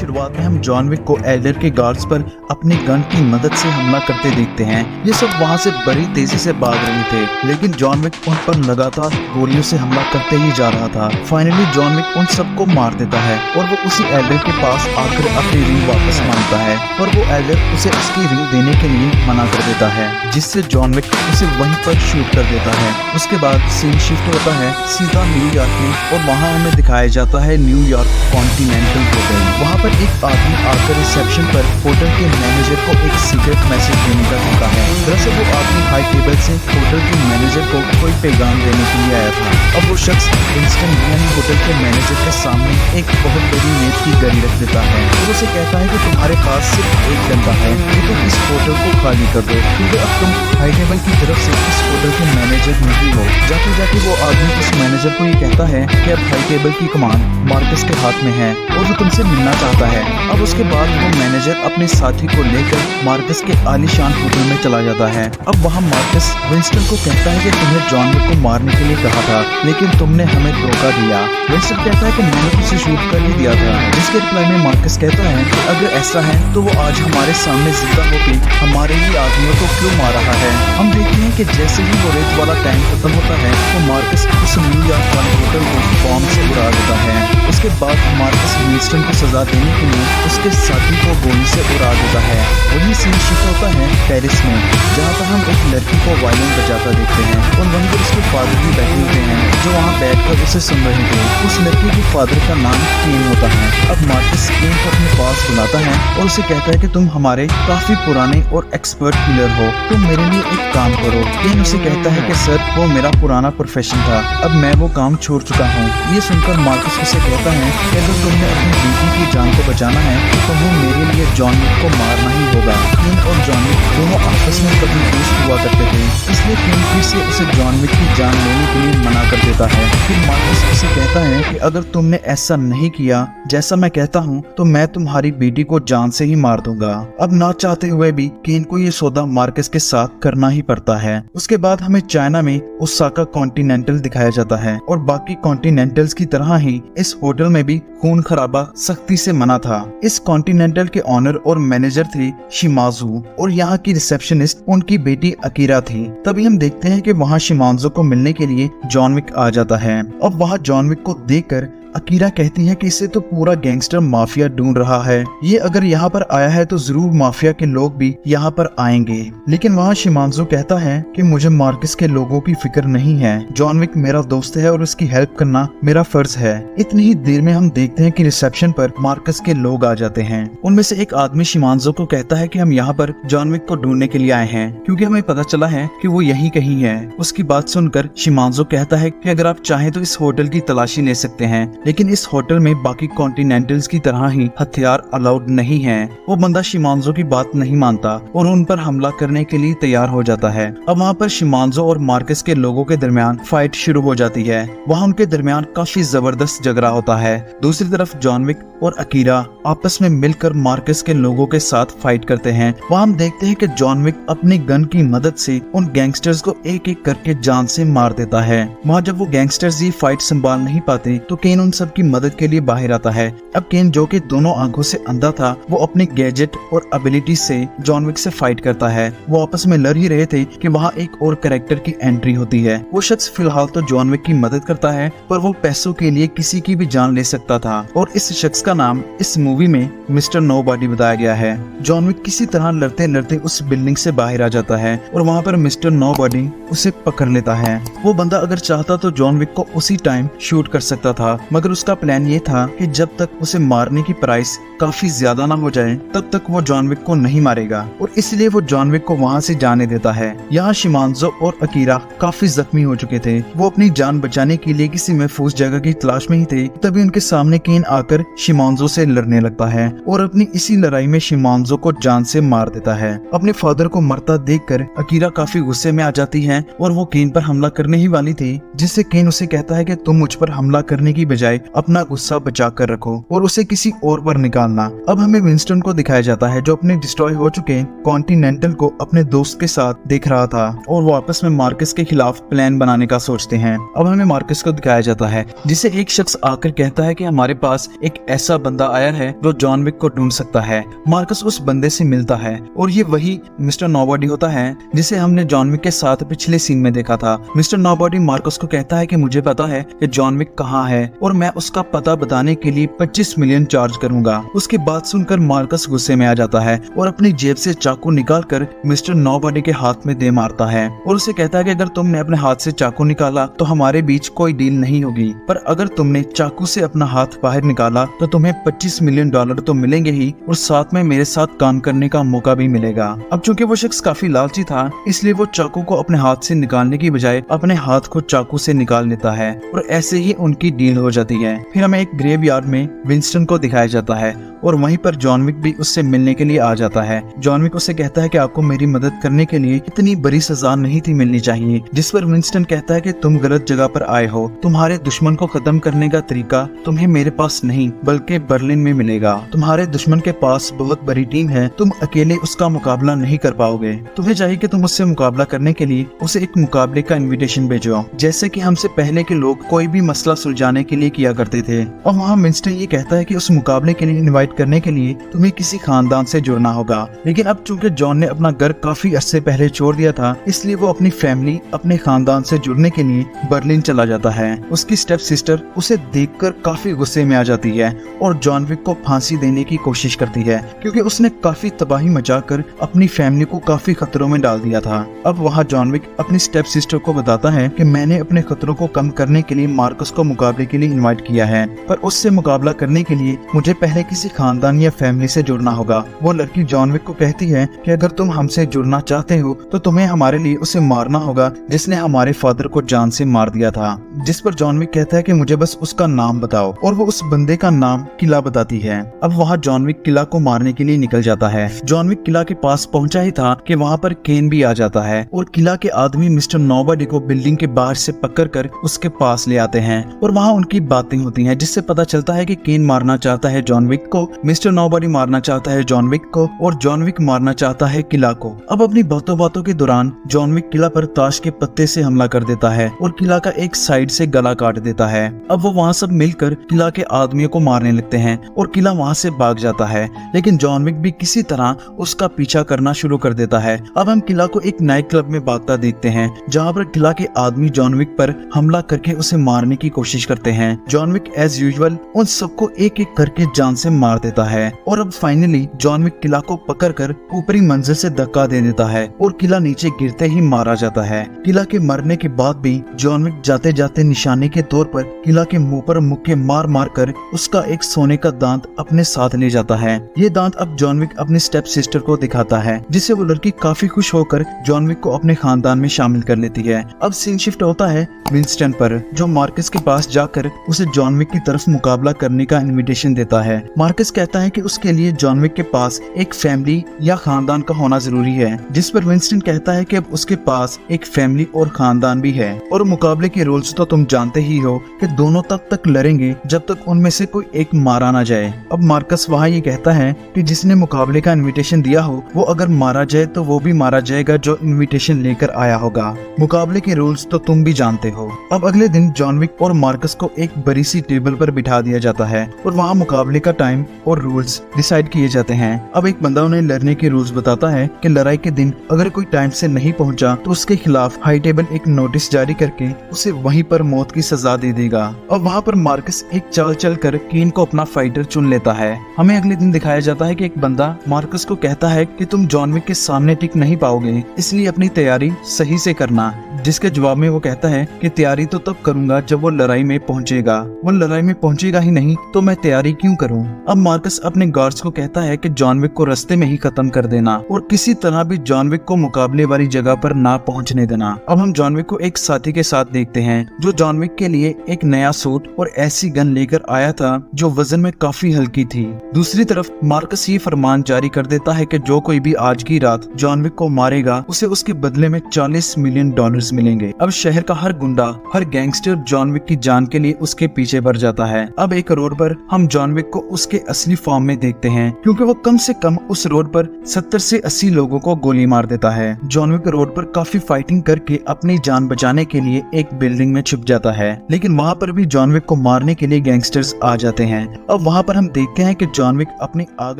शुरुआत में हम जॉन विक को एल्डर के गार्ड्स पर अपनी गन की मदद से हमला करते देखते हैं। ये सब वहाँ से बड़ी तेजी से भाग रहे थे, लेकिन जॉन विक उन पर लगातार गोलियों से हमला करते ही जा रहा था। फाइनली जॉन विक उन सबको मार देता है और वो उसी एल्डर के पास आकर अपनी रिंग वापस मांगता है, पर वो एल्डर उसे उसकी रिंग देने के लिए मना कर देता है, जिससे जॉन विक उसे वहीं पर शूट कर देता है। उसके बाद सीन शिफ्ट होता है सीधा न्यूयॉर्क में और वहाँ हमें दिखाया जाता है न्यूयॉर्क कॉन्टिनेंटल होटल। वहाँ पर एक आदमी आकर रिसेप्शन पर होटल के मैनेजर को एक सीक्रेट मैसेज देने का होता है। दरअसल वो आदमी हाई टेबल से होटल के मैनेजर को कोई पैगाम देने के लिए आया था। अब वो शख्स विंस्टन यानी होटल के मैनेजर के सामने एक बहुत बड़ी नेट की गरी रख देता है और उसे कहता है कि तुम्हारे पास सिर्फ एक घंटा है कि तुम इस होटल को खाली कर दो, क्योंकि अब तुम हाई टेबल की तरफ से इस होटल के मैनेजर नहीं हो। जाते जाते वो आदमी उस मैनेजर को ये कहता है कि अब हाई टेबल की कमान मार्कस के हाथ में है और वो तुमसे मिलना चाहता है। अब उसके बाद वो मैनेजर अपने साथी को लेकर मार्कस के आलीशान होटल में चला जाता है। अब वहाँ मार्कस विंस्टन को कहता है कि तुम्हें जॉन विक को मारने के लिए कहा था, लेकिन तुमने हमें धोखा दिया। विंस्टन कहता है कि मैंने तुझे शूट कर ही दिया था, जिसके रिप्लाई में मार्कस कहता है कि अगर ऐसा है तो वो आज हमारे सामने जिंदा होकर हमारे ही आदमियों को क्यों मार रहा है। हम देखते हैं कि जैसे ही वो रेत वाला टैंक खत्म होता है तो मार्कस उस न्यूयॉर्क वाले होटल को बॉम्ब से उड़ा देता है। उसके बाद मार्कस विंस्टन को सजा देने के लिए उसके साथी को गोली से उड़ा देता है। वही सीन शिफ्ट होता है पेरिस में, जहाँ पर हम एक लड़की को वायलिन बजाता देखते हैं और वहीं पर उसके फादर भी बैठे हुए हैं जो वहाँ बैठकर उसे सुन रहे थे। उस लड़की के फादर का नाम केन होता है। अब मार्कस केन को अपने पास बुलाता है और उसे कहता है कि तुम हमारे काफी पुराने और एक्सपर्ट किलर हो, तुम मेरे लिए एक काम करो। केन उसे कहता है कि सर वो मेरा पुराना प्रोफेशन था, अब मैं वो काम छोड़ चुका हूँ। ये सुनकर मार्कस उसे कहता है कि अगर तुमने अपनी बेटी की जान को बचाना है तो तुम्हें मेरे लिए जॉन विक को मारना ही होगा। केन और जॉन विक दोनों आपस में कभी दोस्त हुआ करते थे, इसलिए केन फिर से उसे जॉन विक की जान लेने के लिए मना कर देता है। फिर मार्कस उसे कहता है कि अगर तुमने ऐसा नहीं किया जैसा मैं कहता हूँ तो मैं तुम्हारी बेटी को जान से ही मार दूंगा। अब ना चाहते हुए भी केन को ये सौदा मार्कस के साथ करना ही पड़ता है। उसके बाद हमें चाइना में ओसाका कॉन्टिनेंटल दिखाया जाता है और बाकी कॉन्टिनेंटल्स की तरह ही इस होटल में भी खून खराबा सख्ती से मना था। इस कॉन्टिनेंटल के ऑनर और मैनेजर थे शिमाजू और यहाँ की रिसेप्शनिस्ट उनकी बेटी अकीरा थी। तभी हम देखते हैं कि वहाँ शिमाजू को मिलने के लिए जॉन विक आ जाता है। अब वहाँ जॉन विक को देखकर अकीरा कहती है कि इसे तो पूरा गैंगस्टर माफिया ढूंढ रहा है, ये अगर यहाँ पर आया है तो जरूर माफिया के लोग भी यहाँ पर आएंगे। लेकिन वहाँ शिमांजो कहता है कि मुझे मार्कस के लोगों की फिक्र नहीं है, जॉन विक मेरा दोस्त है और उसकी हेल्प करना मेरा फर्ज है। इतनी ही देर में हम देखते हैं कि रिसेप्शन पर मार्कस के लोग आ जाते हैं। उनमें से एक आदमी शिमांजो को कहता है कि हम यहाँ पर जॉन विक को ढूंढने के लिए आए हैं, क्योंकि हमें पता चला है कि वो यहीं कहीं है। उसकी बात सुनकर शिमांजो कहता है कि अगर आप चाहें तो इस होटल की तलाशी ले सकते हैं, लेकिन इस होटल में बाकी कॉन्टिनेंटल्स की तरह ही हथियार अलाउड नहीं है। वो बंदा शिमांजो की बात नहीं मानता और उन पर हमला करने के लिए तैयार हो जाता है। अब वहाँ पर शिमांजो और मार्कस के लोगों के दरमियान फाइट शुरू हो जाती है। वहाँ उनके दरमियान काफी जबरदस्त झगड़ा होता है। दूसरी तरफ जॉन विक और अकीरा आपस में मिलकर मार्कस के लोगों के साथ फाइट करते हैं। वहाँ हम देखते हैं कि जॉन विक अपनी गन की मदद से उन गैंगस्टर्स को एक एक करके जान से मार देता है। वहाँ जब वो गैंगस्टर्स ये फाइट संभाल नहीं पाते तो केन उन सब की मदद के लिए बाहर आता है। अब केन जो कि दोनों आंखों से अंधा था, वो अपने गैजेट और एबिलिटी से जॉन विक से फाइट करता है। वो आपस में लड़ ही रहे थे कि वहाँ एक और कैरेक्टर की एंट्री होती है। वो शख्स फिलहाल तो जॉन विक की मदद करता है, पर वो पैसों के लिए किसी की भी जान ले सकता था और इस शख्स का नाम इस मूवी में मिस्टर नोबॉडी बताया गया है। जॉन विक किसी तरह लड़ते लड़ते उस बिल्डिंग से बाहर आ जाता है और वहाँ पर मिस्टर नोबॉडी उसे पकड़ लेता है। वो बंदा अगर चाहता तो जॉन विक को उसी टाइम शूट कर सकता था, मगर उसका प्लान ये था कि जब तक उसे मारने की प्राइस काफी ज्यादा ना हो जाए तब तक वो जॉन विक को नहीं मारेगा और इसलिए वो जॉन विक को वहाँ से जाने देता है। यहाँ शिमांजो और अकीरा काफी जख्मी हो चुके थे। वो अपनी जान बचाने के लिए किसी महफूज जगह की तलाश में ही थे। तभी उनके सामने केन आकर शिमांजो से लड़ने लगता है और अपनी इसी लड़ाई में शिमांजो को जान से मार देता है। अपने फादर को मरता देखकर अकीरा काफी गुस्से में आ जाती है और वो केन पर हमला करने ही वाली थी, जिससे केन उसे कहता है कि तुम मुझ पर हमला करने की बजाय बजाय अपना गुस्सा बचा कर रखो और उसे किसी और पर निकालना। अब हमें विंस्टन को दिखाया जाता है जो अपने डिस्ट्रॉय हो चुके कॉन्टिनेंटल को अपने दोस्त के साथ देख रहा था और वो आपस में मार्कस के खिलाफ प्लान बनाने का सोचते हैं। अब हमें मार्कस को दिखाया जाता है जिसे एक शख्स आकर कहता है कि हमारे पास एक ऐसा बंदा आया है जो जॉन विक को ढूंढ सकता है। मार्कस उस बंदे से मिलता है और ये वही मिस्टर नोबॉडी होता है जिसे हमने जॉन विक के साथ पिछले सीन में देखा था। मिस्टर नोबॉडी मार्कस को कहता है कि मुझे पता है कि जॉन विक कहाँ है और मैं उसका पता बताने के लिए 25 मिलियन चार्ज करूंगा। उसकी बात सुनकर मार्कस गुस्से में आ जाता है और अपनी जेब से चाकू निकालकर मिस्टर नोबॉडी के हाथ में दे मारता है और उसे कहता है कि अगर तुमने अपने हाथ से चाकू निकाला तो हमारे बीच कोई डील नहीं होगी, पर अगर तुमने चाकू से अपना हाथ बाहर निकाला तो तुम्हें 25 मिलियन डॉलर तो मिलेंगे ही और साथ में मेरे साथ काम करने का मौका भी मिलेगा। अब चूंकि वो शख्स काफी लालची था इसलिए वो चाकू को अपने हाथ से निकालने की बजाय अपने हाथ को चाकू से निकाल लेता है और ऐसे ही उनकी डील हो जाती है। फिर हमें एक ग्रेवयार्ड में विंस्टन को दिखाया जाता है और वहीं पर जॉन विक भी उससे मिलने के लिए आ जाता है। जॉन विक उसे कहता है कि आपको मेरी मदद करने के लिए इतनी बड़ी सजा नहीं थी मिलनी चाहिए, जिस पर विंस्टन कहता है कि तुम गलत जगह पर आए हो, तुम्हारे दुश्मन को खत्म करने का तरीका तुम्हें मेरे पास नहीं बल्कि बर्लिन में मिलेगा। तुम्हारे दुश्मन के पास बहुत बड़ी टीम है, तुम अकेले उसका मुकाबला नहीं कर पाओगे। तुम्हें चाहिए कि तुम उससे मुकाबला करने के लिए उसे एक मुकाबले का इन्विटेशन भेजो, जैसे कि हमसे पहले के लोग कोई भी मसला सुलझाने के लिए किया करते थे। और वहाँ विंस्टन ये कहता है कि उस मुकाबले के लिए इन्वाइट करने के लिए तुम्हें किसी खानदान से जुड़ना होगा। लेकिन अब चूंकि जॉन ने अपना घर काफी अरसे पहले छोड़ दिया था इसलिए वो अपनी फैमिली अपने खानदान से जुड़ने के लिए बर्लिन चला जाता है। उसकी स्टेप सिस्टर उसे देखकर काफी गुस्से में आ जाती है और जॉन विक को फांसी देने की कोशिश करती है क्योंकि उसने काफी तबाही मचाकर अपनी फैमिली को काफी खतरों में डाल दिया था। अब वहाँ जॉन विक अपनी स्टेप सिस्टर को बताता है कि मैंने अपने खतरों को कम करने के लिए मार्कस को मुकाबले के लिए इन्वाइट किया है, पर उससे मुकाबला करने के लिए मुझे पहले किसी खानदान या फैमिली से जुड़ना होगा। वो लड़की जॉन विक को कहती है कि अगर तुम हमसे जुड़ना चाहते हो तो तुम्हें हमारे लिए उसे मारना होगा जिसने हमारे फादर को जान से मार दिया था। जिस पर जॉन विक कहता है कि मुझे बस उसका नाम बताओ और वो उस बंदे का नाम किला बताती है। अब वहाँ जॉन विक किला को मारने के लिए निकल जाता है। जॉन विक किला के पास पहुंचा ही था कि वहाँ पर केन भी आ जाता है और किला के आदमी मिस्टर नोबॉडी को बिल्डिंग के बाहर से पकड़कर उसके पास ले आते हैं और वहाँ उनकी बातें होती हैं जिससे पता चलता है कि केन मारना चाहता है जॉन विक को, मिस्टर नोबॉडी मारना चाहता है जॉन विक को और जॉन विक मारना चाहता है किला को। अब अपनी बातों के दौरान जॉन विक किला पर ताश के पत्ते से हमला कर देता है और किला का एक साइड से गला काट देता है। अब वो वहाँ सब मिलकर किला के आदमियों को मारने लगते हैं और किला वहाँ से भाग जाता है, लेकिन जॉन विक भी किसी तरह उसका पीछा करना शुरू कर देता है। अब हम किला को एक नाइट क्लब में भागता देखते हैं जहाँ पर किला के आदमी जॉन विक पर हमला करके उसे मारने की कोशिश करते हैं। जॉन विक एज यूजुअल उन सबको एक एक करके जान से मार देता है और अब फाइनली जॉन विक किला को पकड़कर ऊपरी मंजिल से धक्का दे देता है और किला नीचे गिरते ही मारा जाता है। किला के मरने के बाद भी जॉन विक जाते जाते निशाने के तौर पर किला के मुंह पर मुक्के मार मार कर उसका एक सोने का दांत अपने साथ ले जाता है। ये दांत अब जॉन विक अपनी स्टेप सिस्टर को दिखाता है जिससे वो लड़की काफी खुश होकर जॉन विक को अपने खानदान में शामिल कर लेती है। अब सीन शिफ्ट होता है विंस्टन पर जो मार्कस के पास जाकर उसे जॉन विक की तरफ मुकाबला करने का इन्विटेशन देता है। मार्कस कहता है कि उसके लिए जॉन विक के पास एक फैमिली या खानदान का होना जरूरी है, जिस पर विंस्टन कहता है कि अब उसके पास एक फैमिली और खानदान भी है और मुकाबले के रूल्स तो तुम जानते ही हो कि दोनों तक लड़ेंगे जब तक उनमें से कोई एक मारा ना जाए। अब मार्कस वहाँ ये कहता है कि जिसने मुकाबले का इन्विटेशन दिया हो वो अगर मारा जाए तो वो भी मारा जाएगा जो इन्विटेशन लेकर आया होगा। मुकाबले के रूल्स तो तुम भी जानते हो। अब अगले दिन जॉन विक और मार्कस को एक बड़ी सी टेबल पर बिठा दिया जाता है और वहाँ मुकाबले का टाइम और रूल्स डिसाइड किए जाते हैं। अब एक बंदा उन्हें लड़ने के रूल्स बताता है कि लड़ाई के दिन अगर कोई टाइम से नहीं पहुंचा तो उसके खिलाफ हाई टेबल एक नोटिस जारी करके उसे वहीं पर मौत की सजा दे देगा। अब वहाँ पर मार्कस एक चाल चल कर केन को अपना फाइटर चुन लेता है। हमें अगले दिन दिखाया जाता है कि एक बंदा मार्कस को कहता है कि तुम जॉन विक के सामने टिक नहीं पाओगे, इसलिए अपनी तैयारी सही से करना, जिसके जवाब में वो कहता है कि तैयारी तो तब करूंगा जब वो लड़ाई में पहुंचेगा, वो लड़ाई में पहुंचेगा ही नहीं तो मैं तैयारी क्यों करूं। अब मार्कस अपने गार्ड्स को कहता है कि जॉन विक को रास्ते में ही खत्म कर देना और किसी तरह भी जॉन विक को मुकाबले वाली जगह पर ना पहुंचने देना। अब हम जॉन विक को एक साथी के साथ देखते हैं जो जॉन विक के लिए एक नया सूट और ऐसी गन लेकर आया था जो वजन में काफी हल्की थी। दूसरी तरफ मार्कस ये फरमान जारी कर देता है कि जो कोई भी आज की रात जॉन विक को मारेगा उसे उसके बदले में $40 मिलियन मिलेंगे। अब शहर का हर गुंडा, हर गैंगस्टर जॉन विक की जान के लिए उसके पीछे बढ़ जाता है। अब एक रोड पर हम जॉन विक को उसके असली फॉर्म में देखते हैं, क्योंकि वो कम से कम उस रोड पर 70 से 80 लोगों को गोली मार देता है। जॉन विक रोड पर काफी फाइटिंग करके अपनी जान बचाने के लिए एक बिल्डिंग में छुप जाता है, लेकिन वहाँ पर भी जॉन विक को मारने के लिए गैंगस्टर्स आ जाते हैं। अब वहाँ पर हम देखते हैं कि जॉन विक अपनी आग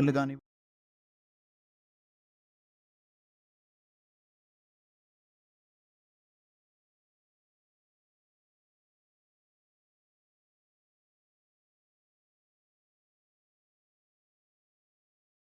लगाने